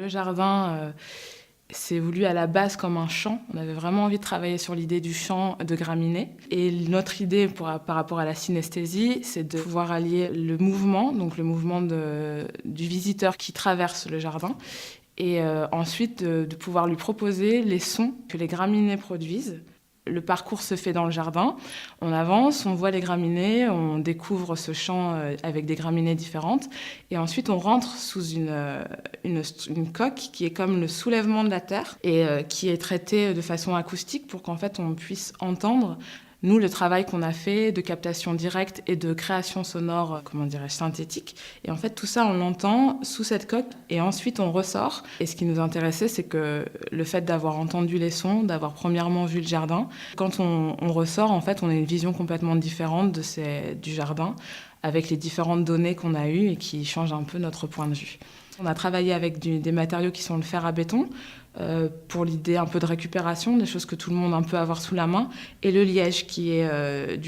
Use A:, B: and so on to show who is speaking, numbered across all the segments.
A: Le jardin, c'est voulu à la base comme un champ. On avait vraiment envie de travailler sur l'idée du champ de graminées. Et notre idée par rapport à la synesthésie, c'est de pouvoir allier le mouvement, donc le mouvement du visiteur qui traverse le jardin, et ensuite de pouvoir lui proposer les sons que les graminées produisent. Le parcours se fait dans le jardin, on avance, on voit les graminées, on découvre ce champ avec des graminées différentes et ensuite on rentre sous une coque qui est comme le soulèvement de la terre et qui est traitée de façon acoustique pour qu'en fait on puisse entendre nous, le travail qu'on a fait de captation directe et de création sonore, synthétique. Et en fait, tout ça, on l'entend sous cette coque et ensuite on ressort. Et ce qui nous intéressait, c'est que le fait d'avoir entendu les sons, d'avoir premièrement vu le jardin, quand on ressort, en fait, on a une vision complètement différente du jardin avec les différentes données qu'on a eues et qui changent un peu notre point de vue. On a travaillé avec des matériaux qui sont le fer à béton, pour l'idée un peu de récupération, des choses que tout le monde peut avoir sous la main, et le liège qui est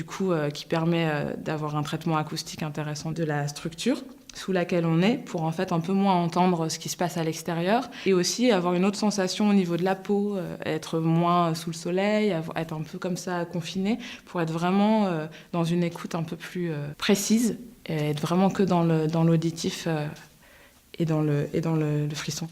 A: qui permet d'avoir un traitement acoustique intéressant de la structure sous laquelle on est, pour en fait un peu moins entendre ce qui se passe à l'extérieur, et aussi avoir une autre sensation au niveau de la peau, être moins sous le soleil, être un peu comme ça confiné, pour être vraiment dans une écoute un peu plus précise, et être vraiment que dans l'auditif et dans le frisson.